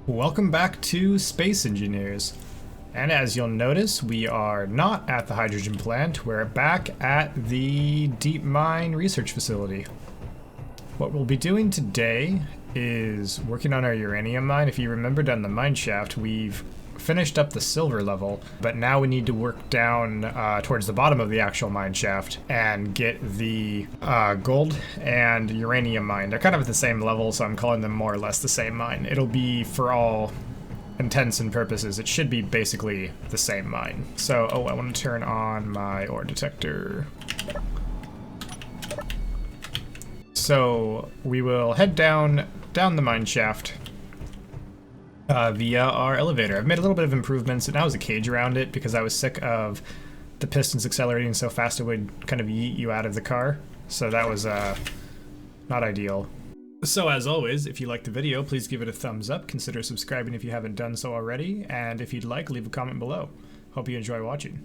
Welcome back to Space Engineers. And as you'll notice, we are not at the hydrogen plant, we're back at the deep mine research facility. What we'll be doing today is working on our uranium mine. If you remember down the mine shaft, we've finished up the silver level, but now we need to work down towards the bottom of the actual mine shaft and get the gold and uranium mine. They're kind of at the same level, so I'm calling them more or less the same mine. It'll be, for all intents and purposes, it should be basically the same mine. So, I want to turn on my ore detector. So we will head down the mine shaft via our elevator. I've made a little bit of improvements, and now there's a cage around it because I was sick of the pistons accelerating so fast it would kind of yeet you out of the car. So that was not ideal. So as always, if you liked the video, please give it a thumbs up, consider subscribing if you haven't done so already, and if you'd like, leave a comment below. Hope you enjoy watching.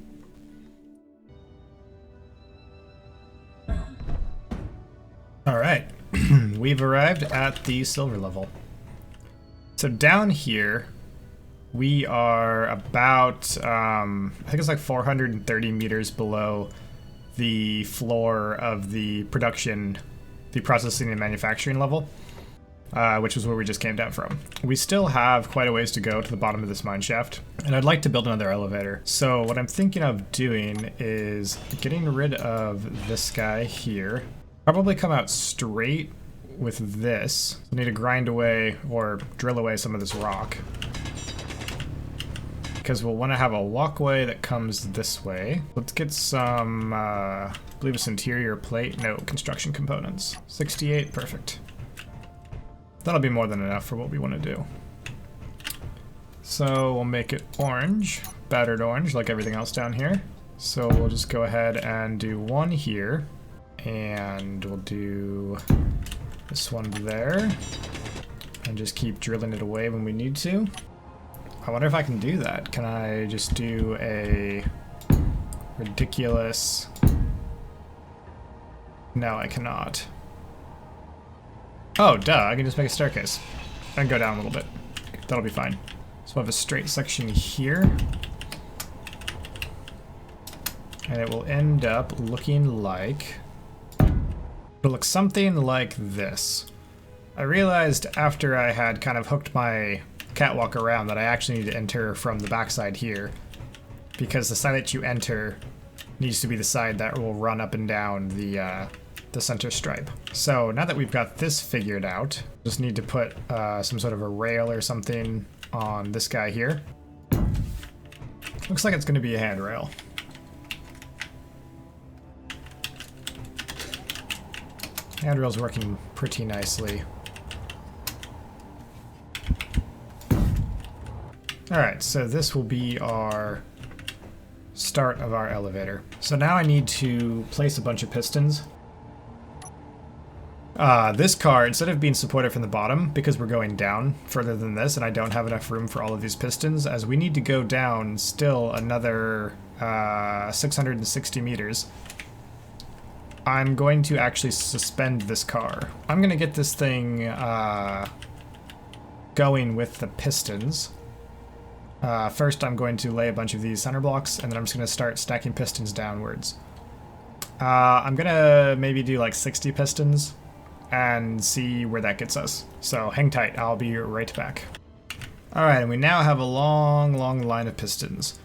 Alright, we've arrived at the silver level. So down here, we are about, I think it's like 430 meters below the floor of the production, the processing and manufacturing level, which is where we just came down from. We still have quite a ways to go to the bottom of this mine shaft, and I'd like to build another elevator. So what I'm thinking of doing is getting rid of this guy here. Probably come out straight with this. I need to grind away or drill away some of this rock, because we'll want to have a walkway that comes this way. Let's get some, I believe it's interior plate. No, construction components. 68, perfect. That'll be more than enough for what we want to do. So we'll make it orange, battered orange, like everything else down here. So we'll just go ahead and do one here, and we'll do this one there, and just keep drilling it away when we need to. I wonder if I can do that. Can I just do a ridiculous... No, I cannot. Oh, duh, I can just make a staircase and go down a little bit. That'll be fine. So we'll have a straight section here, and it will end up looking like... It'll look something like this. I realized after I had kind of hooked my catwalk around that I actually need to enter from the backside here, because the side that you enter needs to be the side that will run up and down the center stripe. So now that we've got this figured out, just need to put some sort of a rail or something on this guy here. Looks like it's going to be a handrail. Handrail's working pretty nicely. Alright, so this will be our start of our elevator. So now I need to place a bunch of pistons. This car, instead of being supported from the bottom, because we're going down further than this and I don't have enough room for all of these pistons, as we need to go down still another 660 meters, I'm going to actually suspend this car. I'm going to get this thing going with the pistons. First, I'm going to lay a bunch of these center blocks, and then I'm just going to start stacking pistons downwards. I'm going to maybe do like 60 pistons and see where that gets us. So hang tight, I'll be right back. Alright, and we now have a long line of pistons.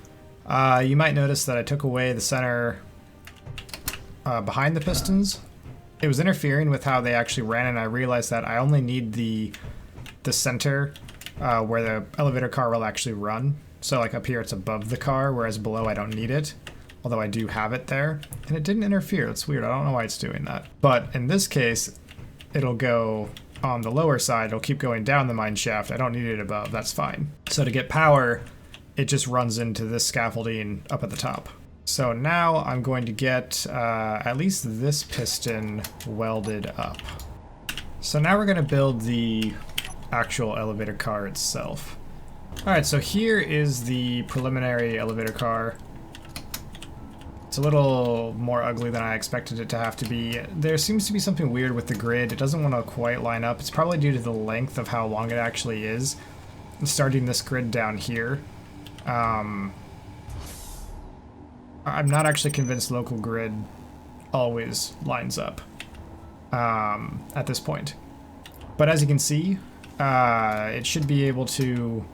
You might notice that I took away the center behind the pistons. It was interfering with how they actually ran, and I realized that I only need the center where the elevator car will actually run. So like up here it's above the car, whereas below I don't need it, although I do have it there. And it didn't interfere. It's weird. I don't know why it's doing that. But in this case, it'll go on the lower side. It'll keep going down the mine shaft. I don't need it above. That's fine. So to get power, it just runs into this scaffolding up at the top. So now I'm going to get at least this piston welded up. So now we're going to build the actual elevator car itself. Alright, so here is the preliminary elevator car. It's a little more ugly than I expected it to have to be. There seems to be something weird with the grid. It doesn't want to quite line up. It's probably due to the length of how long it actually is. starting this grid down here. I'm not actually convinced local grid always lines up at this point. But as you can see, it should be able to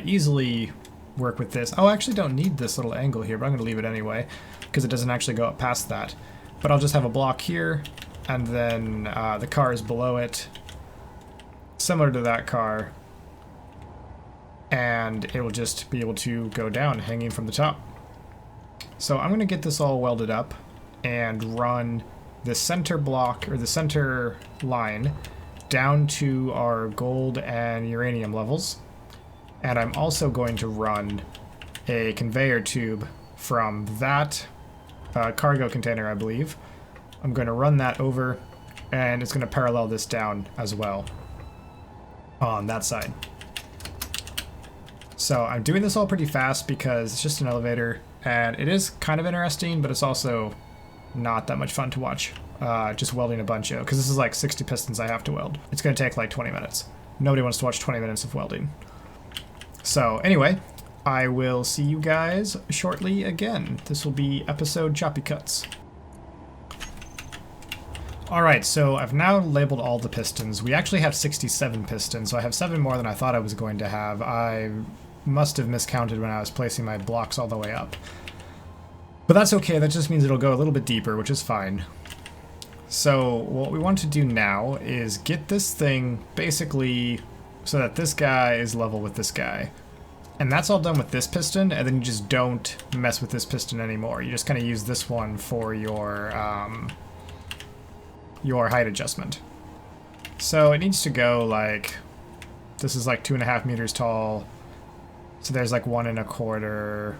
easily work with this. Oh, I actually don't need this little angle here, but I'm going to leave it anyway, because it doesn't actually go up past that. But I'll just have a block here, and then the car is below it, similar to that car, and it will just be able to go down, hanging from the top. So I'm going to get this all welded up and run the center block, or the center line, down to our gold and uranium levels. And I'm also going to run a conveyor tube from that cargo container, I believe. I'm going to run that over, and it's going to parallel this down as well on that side. So I'm doing this all pretty fast because it's just an elevator, and it is kind of interesting, but it's also not that much fun to watch. Just welding a bunch of, because this is like 60 pistons I have to weld. It's going to take like 20 minutes. Nobody wants to watch 20 minutes of welding. So anyway, I will see you guys shortly again. This will be episode Choppy Cuts. Alright, so I've now labeled all the pistons. We actually have 67 pistons, so I have 7 more than I thought I was going to have. I must have miscounted when I was placing my blocks all the way up. But that's okay, that just means it'll go a little bit deeper, which is fine. So what we want to do now is get this thing basically so that this guy is level with this guy. And that's all done with this piston, and then you just don't mess with this piston anymore. You just kind of use this one for your height adjustment. So it needs to go like, this is like 2.5 meters tall. So there's like 1 1/4.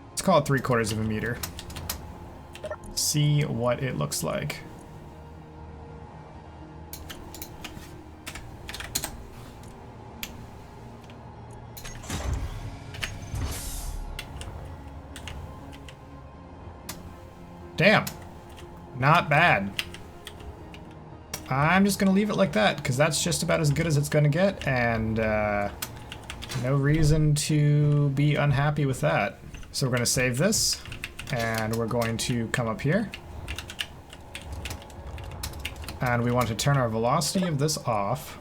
Let's call it 3/4 of a meter. See what it looks like. Damn, not bad. I'm just gonna leave it like that because that's just about as good as it's gonna get, and no reason to be unhappy with that. So we're gonna save this, and we're going to come up here, and we want to turn our velocity of this off.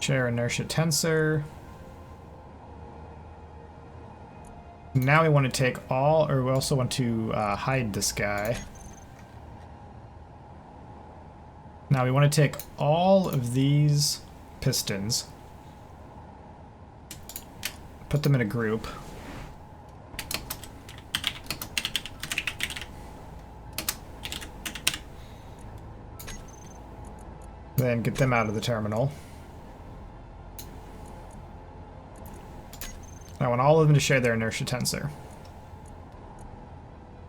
Share inertia tensor. Now we want to take all, or we also want to hide this guy. Now we want to take all of these pistons, put them in a group. Then get them out of the terminal. I want all of them to share their inertia tensor.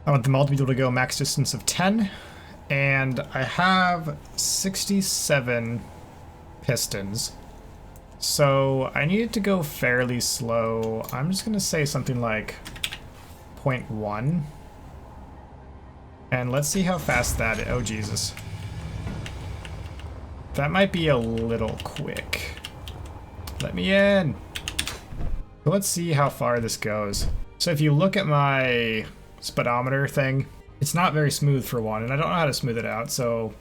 I want them all to be able to go max distance of 10, and I have 67 pistons. So I need it to go fairly slow. I'm just gonna say something like 0.1. And let's see how fast that is. Oh, Jesus. That might be a little quick. Let me in. So let's see how far this goes. So if you look at my speedometer thing, it's not very smooth for one, and I don't know how to smooth it out, so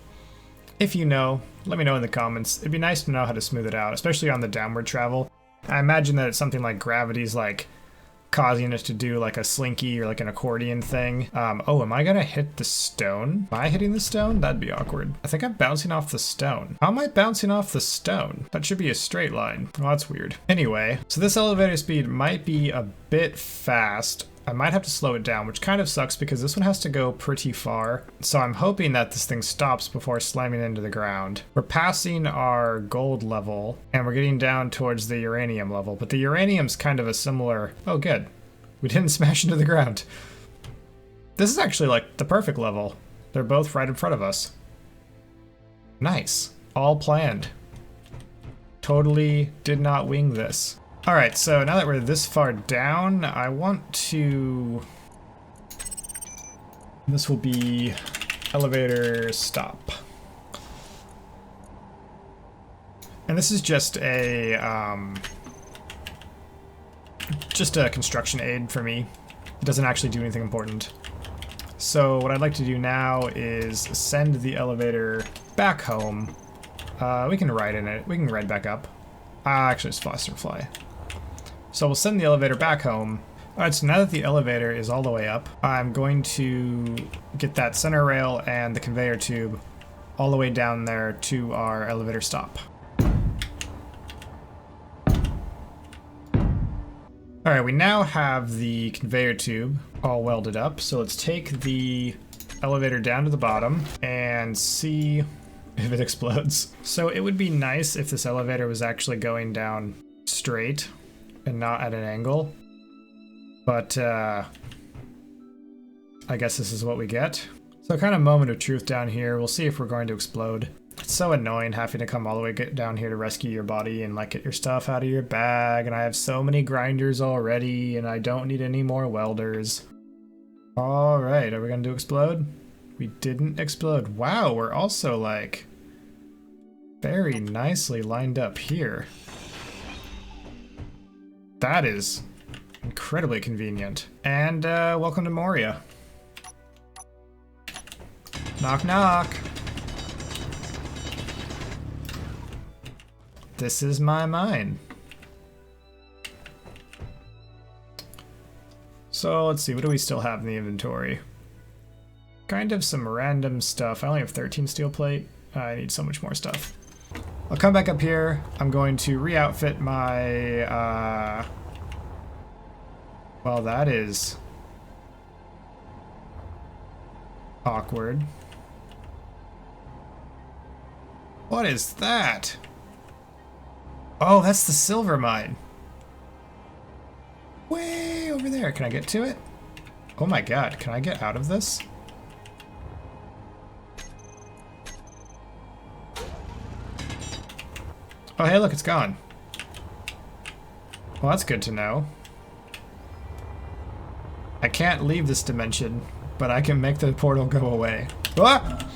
if you know, let me know in the comments. It'd be nice to know how to smooth it out, especially on the downward travel. I imagine that it's something like gravity's like causing us to do like a slinky or like an accordion thing. Oh, am I gonna hit the stone? Am I hitting the stone? That'd be awkward. I think I'm bouncing off the stone. How am I bouncing off the stone? That should be a straight line. Well, that's weird. Anyway, so this elevator speed might be a bit fast. I might have to slow it down, which kind of sucks because this one has to go pretty far. So I'm hoping that this thing stops before slamming into the ground. We're passing our gold level and we're getting down towards the uranium level, but the uranium's kind of a similar... Oh, good. We didn't smash into the ground. This is actually like the perfect level. They're both right in front of us. Nice. All planned. Totally did not wing this. Alright, so now that we're this far down, I want to... This will be elevator stop. And this is just a construction aid for me. It doesn't actually do anything important. So what I'd like to do now is send the elevator back home. We can ride in it. We can ride back up. Actually, it's faster fly. So we'll send the elevator back home. Alright, so now that the elevator is all the way up, I'm going to get that center rail and the conveyor tube all the way down there to our elevator stop. Alright, we now have the conveyor tube all welded up, so let's take the elevator down to the bottom and see if it explodes. So it would be nice if this elevator was actually going down straight and not at an angle. But I guess this is what we get. So kind of moment of truth down here. We'll see if we're going to explode. It's so annoying having to come all the way down here to rescue your body and like get your stuff out of your bag. And I have so many grinders already and I don't need any more welders. All right, are we going to explode? We didn't explode. Wow, we're also like very nicely lined up here. That is incredibly convenient. And welcome to Moria. Knock knock. This is my mine. So let's see, what do we still have in the inventory? Kind of some random stuff. I only have 13 steel plate. I need so much more stuff. I'll come back up here. I'm going to re-outfit my well, that is awkward. What is that? Oh, that's the silver mine. Way over there. Can I get to it? Oh my god, can I get out of this? Oh, hey, look, it's gone. Well, that's good to know. I can't leave this dimension, but I can make the portal go away. Ah!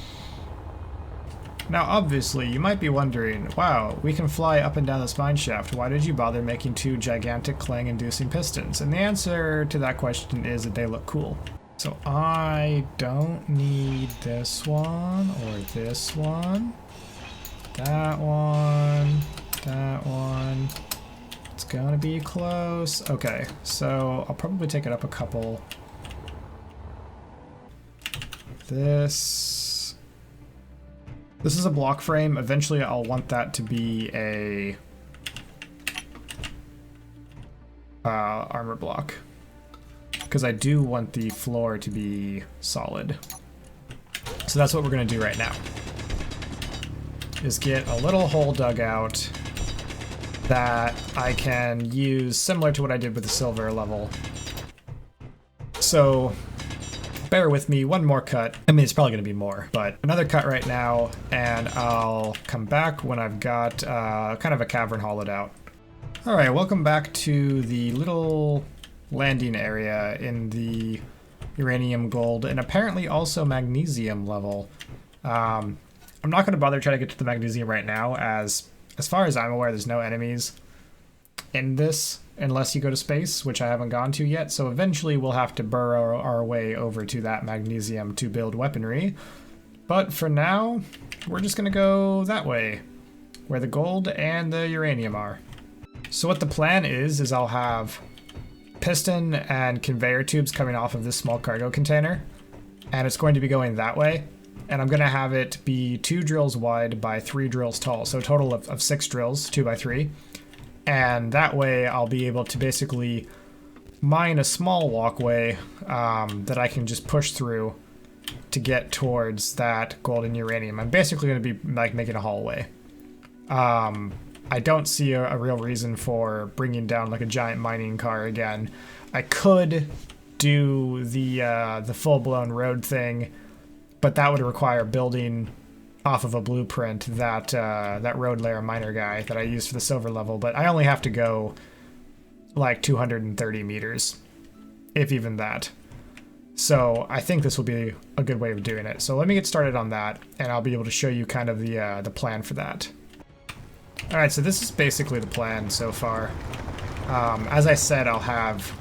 Now, obviously, you might be wondering, wow, we can fly up and down this mine shaft. Why did you bother making two gigantic clang-inducing pistons? And the answer to that question is that they look cool. So I don't need this one, or this one, that one, that one. It's gonna be close. Okay, so I'll probably take it up a couple. This is a block frame. Eventually I'll want that to be a armor block, because I do want the floor to be solid. So that's what we're gonna do right now, is get a little hole dug out that I can use similar to what I did with the silver level. So bear with me, one more cut. I mean, it's probably gonna be more, but another cut right now, and I'll come back when I've got kind of a cavern hollowed out. All right, welcome back to the little landing area in the uranium, gold, and apparently also magnesium level. I'm not gonna bother trying to get to the magnesium right now, as far as I'm aware, there's no enemies in this unless you go to space, which I haven't gone to yet. So eventually we'll have to burrow our way over to that magnesium to build weaponry. But for now, we're just gonna go that way, where the gold and the uranium are. So what the plan is I'll have piston and conveyor tubes coming off of this small cargo container, and it's going to be going that way. And I'm gonna have it be 2 drills wide by 3 drills tall, so a total of 6 drills, 2 by 3. And that way I'll be able to basically mine a small walkway that I can just push through to get towards that gold and uranium. I'm basically gonna be like making a hallway. I don't see a real reason for bringing down like a giant mining car again. I could do the full-blown road thing, but that would require building off of a blueprint that road layer miner guy that I used for the silver level, but I only have to go like 230 meters, if even that. So I think this will be a good way of doing it. So let me get started on that, and I'll be able to show you kind of the plan for that. All right, so this is basically the plan so far. As I said, I'll have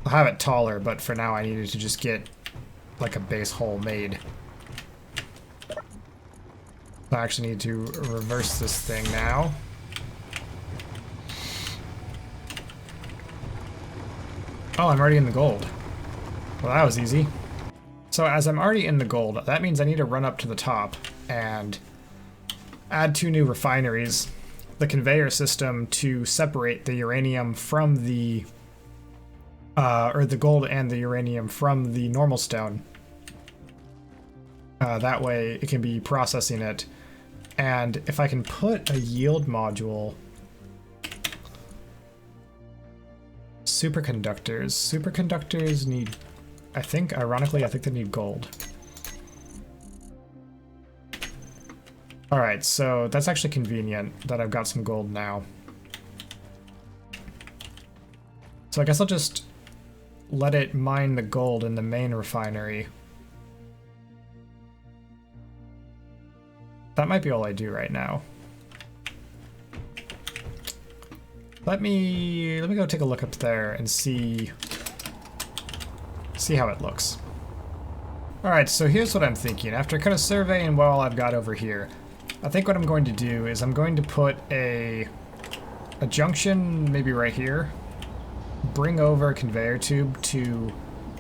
it taller, but for now I needed to just get like a base hole made. I actually need to reverse this thing now. Oh, I'm already in the gold. Well, that was easy. So as I'm already in the gold, that means I need to run up to the top and add 2 new refineries, the conveyor system to separate the uranium from the, or the gold and the uranium from the normal stone. That way it can be processing it. And if I can put a yield module, superconductors need, I think, ironically, I think they need gold. All right, so that's actually convenient that I've got some gold now. So I guess I'll just let it mine the gold in the main refinery. That might be all I do right now. Let me go take a look up there and see how it looks. All right, so here's what I'm thinking. After kind of surveying what all I've got over here, I think what I'm going to do is I'm going to put a junction maybe right here, bring over a conveyor tube to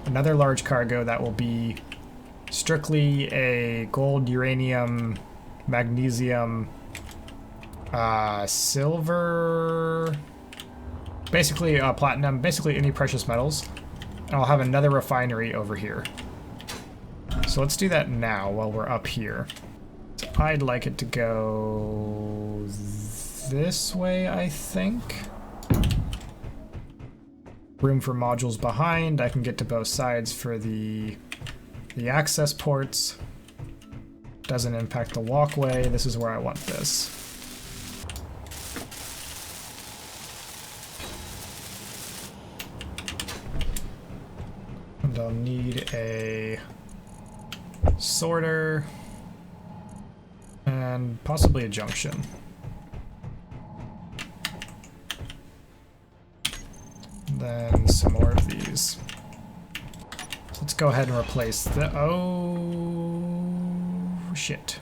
another large cargo that will be strictly a gold, uranium, magnesium, silver, basically platinum, basically any precious metals. And I'll have another refinery over here. So let's do that now while we're up here. So I'd like it to go this way, I think. Room for modules behind. I can get to both sides for the access ports. Doesn't impact the walkway. This is where I want this. And I'll need a sorter and possibly a junction. Then some more of these. So let's go ahead and replace the, oh shit.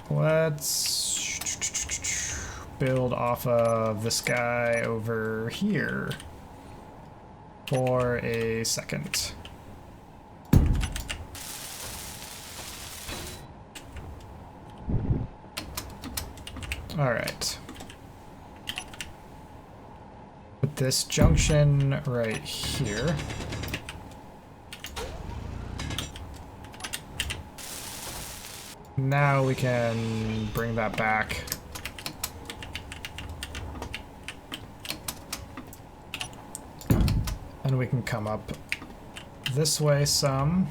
Let's build off of this guy over here for a second. All right. Put this junction right here. Now we can bring that back. And we can come up this way some.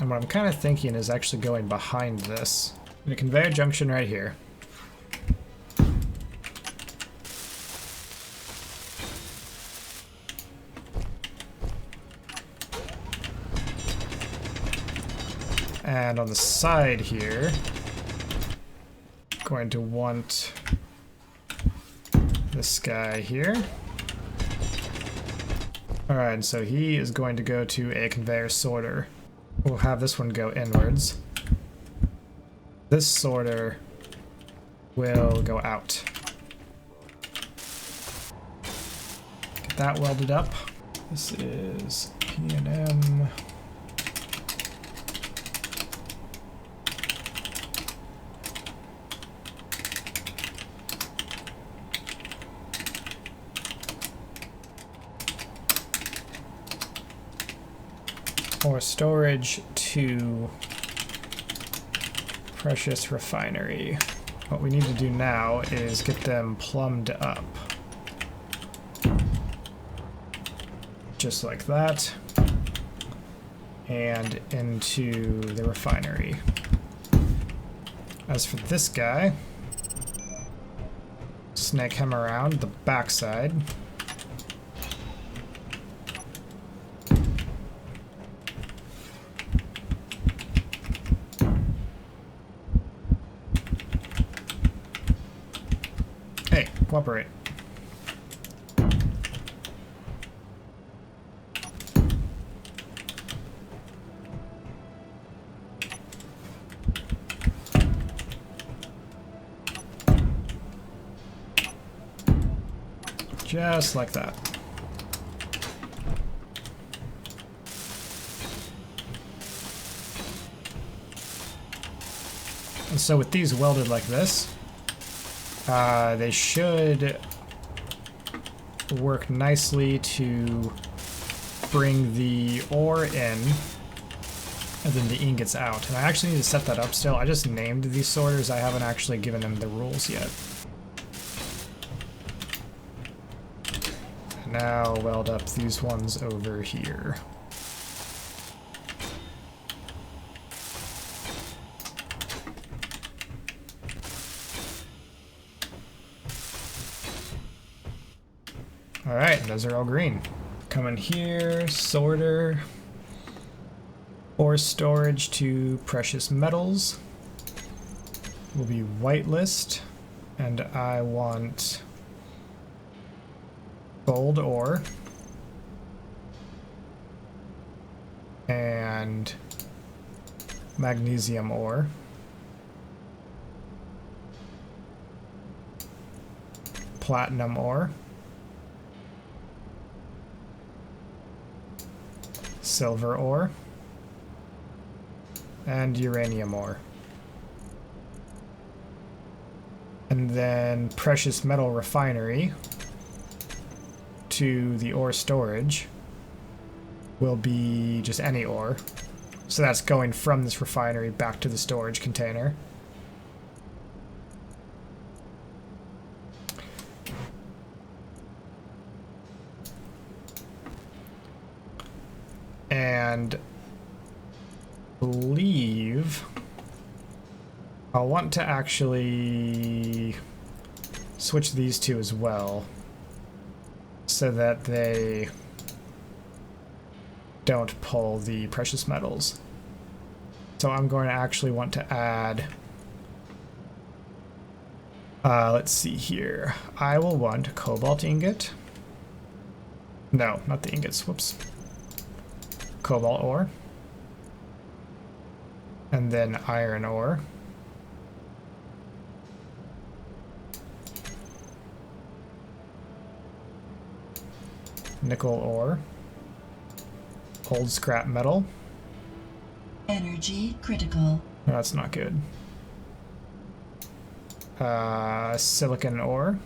And what I'm kind of thinking is actually going behind this. In a conveyor junction right here. And on the side here, going to want this guy here. Alright, and so he is going to go to a conveyor sorter. We'll have this one go inwards. This sorter will go out. Get that welded up. This is P&M. Or storage to Precious refinery. What we need to do now is get them plumbed up. Just like that. And into the refinery. As for this guy, snake him around the backside. Hey, cooperate. Just like that. And so with these welded like this, they should work nicely to bring the ore in and then the ingots out. And I actually need to set that up still. I just named these sorters. I haven't actually given them the rules yet. Now weld up these ones over here. Alright, those are all green. Come in here, sorter, ore storage to precious metals will be whitelist, and I want gold ore and magnesium ore. Platinum ore. Silver ore. And uranium ore. And then precious metal refinery to the ore storage will be just any ore. So that's going from this refinery back to the storage container. And I believe I'll want to actually switch these two as well, so that they don't pull the precious metals. So I'm going to actually want to add, let's see here. I will want cobalt ingot. No, not the ingots, whoops. Cobalt ore. And then iron ore. Nickel ore. Old scrap metal. Energy critical. No, that's not good. Silicon ore.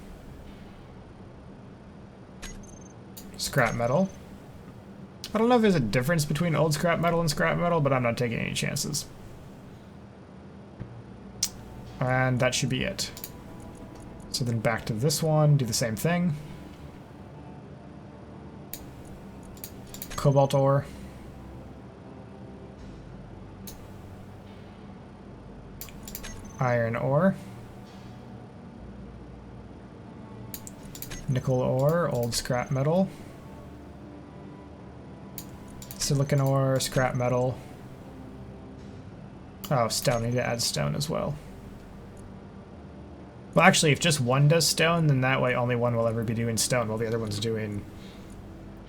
Scrap metal. I don't know if there's a difference between old scrap metal and scrap metal, but I'm not taking any chances. And that should be it. So then back to this one, do the same thing. Cobalt ore. Iron ore. Nickel ore, old scrap metal. Silicon ore, scrap metal. Oh, stone. I need to add stone as well. Well, actually, if just one does stone, then that way only one will ever be doing stone, while the other one's doing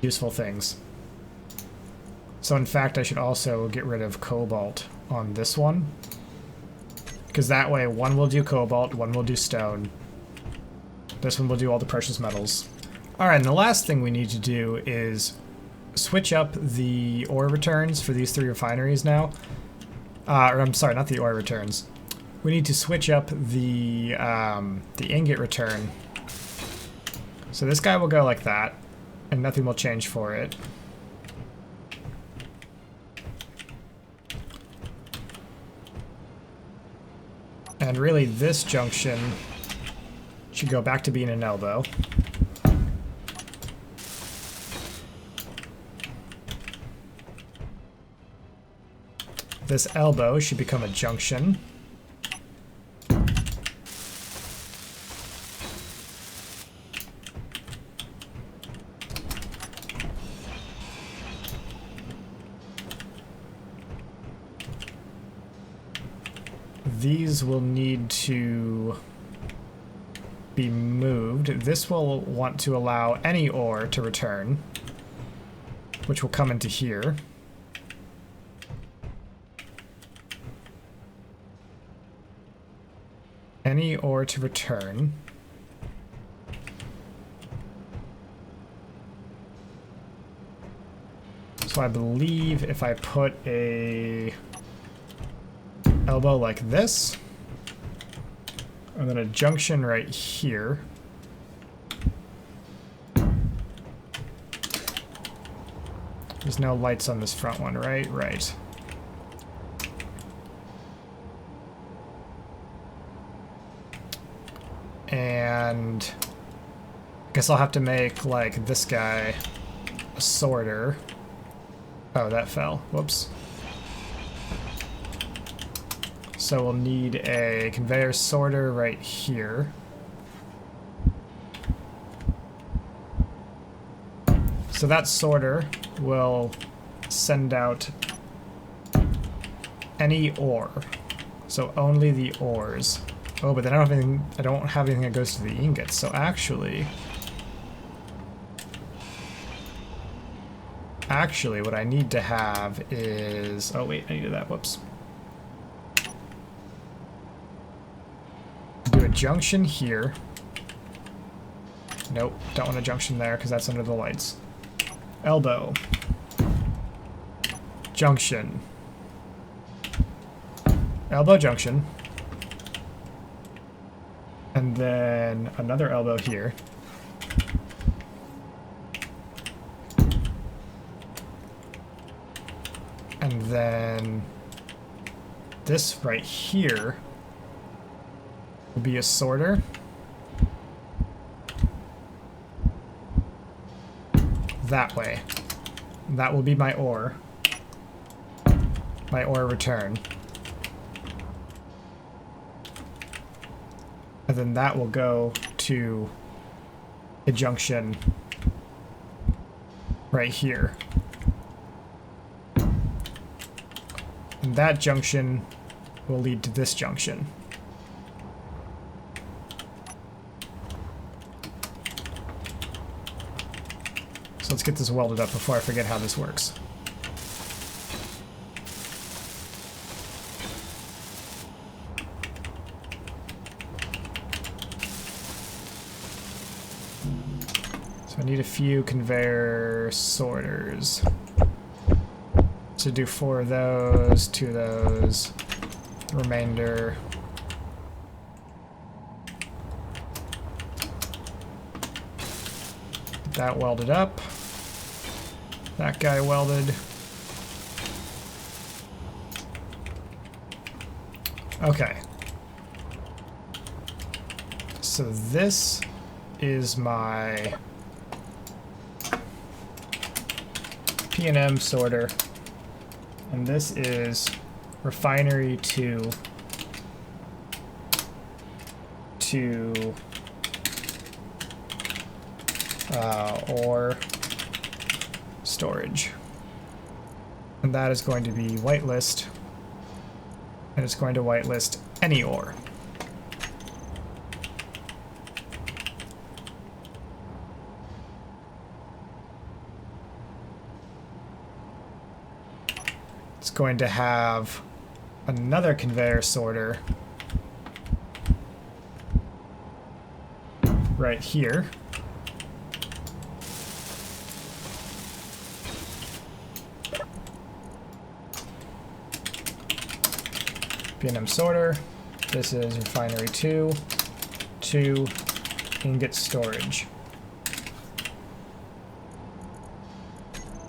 useful things. So in fact, I should also get rid of cobalt on this one, because that way one will do cobalt, one will do stone. This one will do all the precious metals. Alright, and the last thing we need to do is switch up the ore returns for these three refineries now. Or I'm sorry, not the ore returns. We need to switch up the ingot return. So this guy will go like that, and nothing will change for it. And really, this junction should go back to being an elbow. This elbow should become a junction. These will need to be moved. This will want to allow any ore to return, which will come into here. Any ore to return. So I believe if I put a elbow like this, and then a junction right here. There's no lights on this front one, right? Right. And I guess I'll have to make, like, this guy a sorter. Oh, that fell. Whoops. So we'll need a conveyor sorter right here. So that sorter will send out any ore. So only the ores. Oh, but then I don't have anything that goes to the ingots. So actually, what I need to have is, oh wait, I needed that. Whoops. Do a junction here. Nope, don't want a junction there because that's under the lights. Elbow. Junction. Elbow junction. And then another elbow here. And then this right here will be a sorter. That way. That will be my ore. My ore return. And then that will go to a junction right here. And that junction will lead to this junction. So let's get this welded up before I forget how this works. So I need a few conveyor sorters. To do 4 of those, 2 of those, remainder. Get that welded up. That guy welded. Okay. So this is my P&M sorter. And this is refinery to ore storage. And that is going to be whitelist. And it's going to whitelist any ore. It's going to have another conveyor sorter right here. P&M sorter. This is refinery 2 to ingot storage.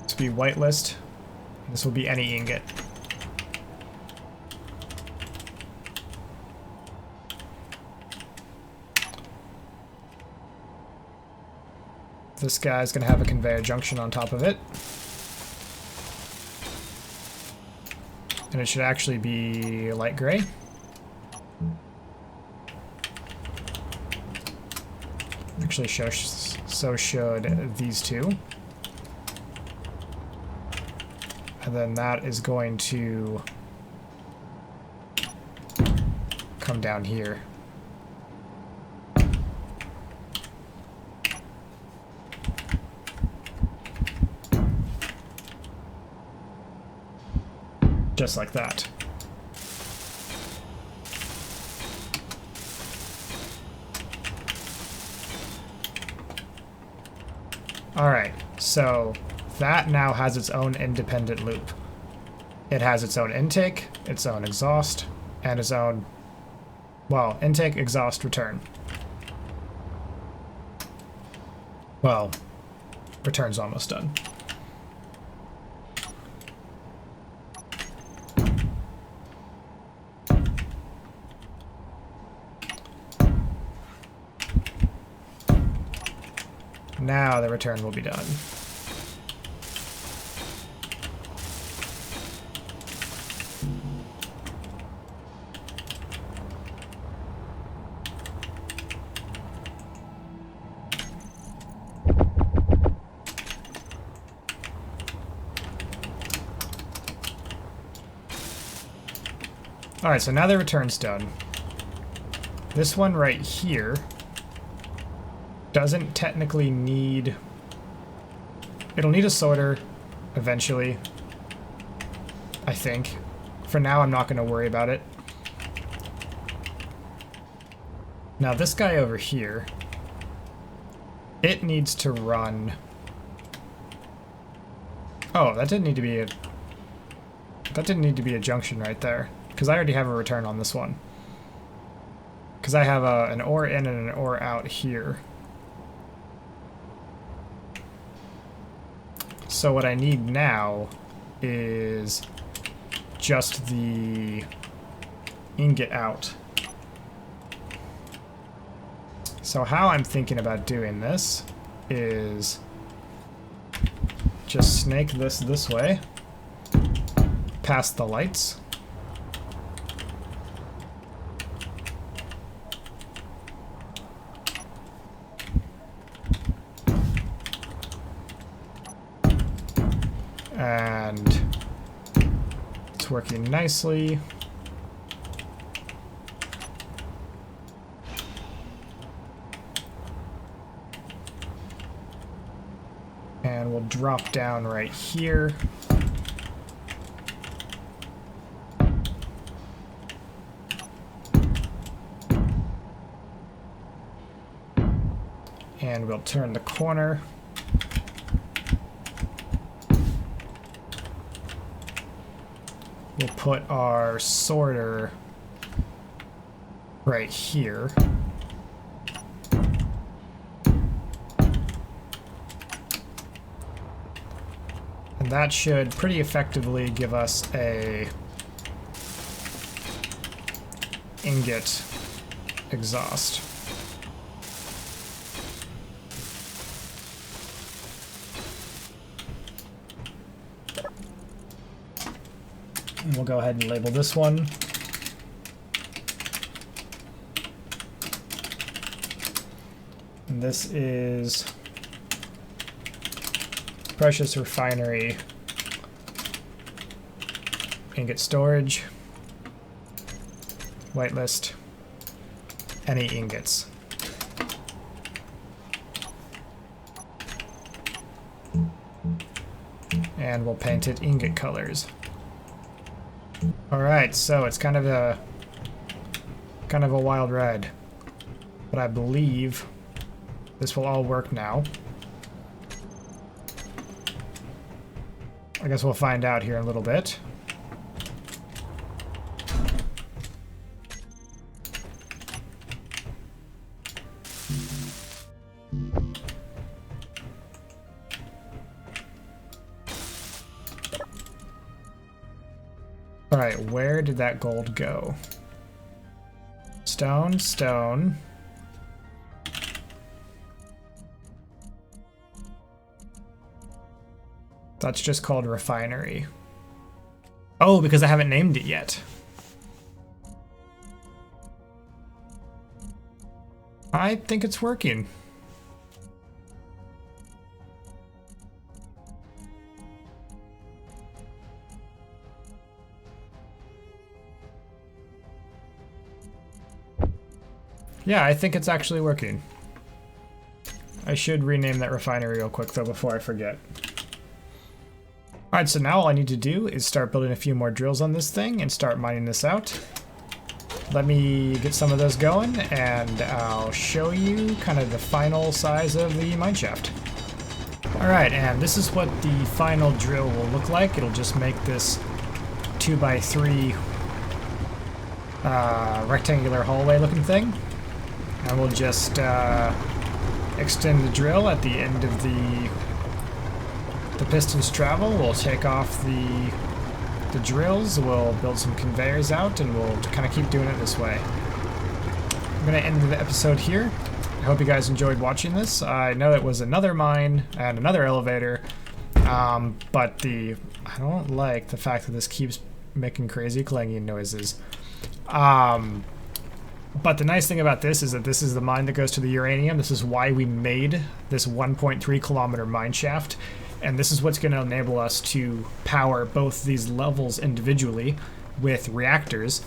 This will be whitelist. This will be any ingot. This guy's going to have a conveyor junction on top of it. And it should actually be light gray. Actually, so should these two. And then that is going to come down here. Just like that. Alright, so that now has its own independent loop. It has its own intake, its own exhaust, and its own, well, intake, exhaust, return. Well, return's almost done. Now the return will be done. Alright, so now the return's done. This one right here doesn't technically need... It'll need a sorter eventually, I think. For now, I'm not going to worry about it. Now, this guy over here, it needs to run... Oh, that didn't need to be a... That didn't need to be a junction right there, because I already have a return on this one. Because I have an ore in and an ore out here. So what I need now is just the ingot out. So how I'm thinking about doing this is just snake this way, past the lights. And it's working nicely. And we'll drop down right here. And we'll turn the corner. We'll put our sorter right here. And that should pretty effectively give us a ingot exhaust. And we'll go ahead and label this one. And this is Precious Refinery ingot storage. Whitelist any ingots. And we'll paint it ingot colors. Alright, so it's kind of a wild ride. But I believe this will all work now. I guess we'll find out here in a little bit. Alright, where did that gold go? Stone, stone. That's just called refinery. Oh, because I haven't named it yet. I think it's working. Yeah, I think it's actually working. I should rename that refinery real quick though before I forget. Alright, so now all I need to do is start building a few more drills on this thing and start mining this out. Let me get some of those going and I'll show you kind of the final size of the mine shaft. Alright, and this is what the final drill will look like. It'll just make this 2x3 rectangular hallway looking thing. And we'll just extend the drill at the end of the pistons travel. We'll take off the drills, we'll build some conveyors out, and we'll kind of keep doing it this way. I'm going to end the episode here. I hope you guys enjoyed watching this. I know it was another mine and another elevator, but I don't like the fact that this keeps making crazy clanging noises. But the nice thing about this is that this is the mine that goes to the uranium. This is why we made this 1.3 kilometer mine shaft. And this is what's going to enable us to power both these levels individually with reactors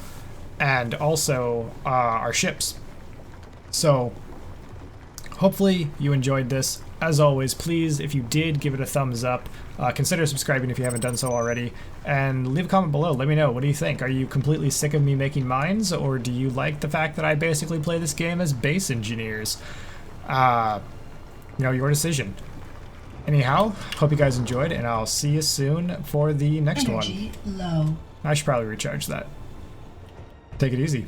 and also our ships. So hopefully you enjoyed this. As always, please, if you did, give it a thumbs up. Consider subscribing if you haven't done so already. And leave a comment below. Let me know. What do you think? Are you completely sick of me making mines? Or do you like the fact that I basically play this game as base engineers? Your decision. Anyhow, hope you guys enjoyed, and I'll see you soon for the next Energy one. Low. I should probably recharge that. Take it easy.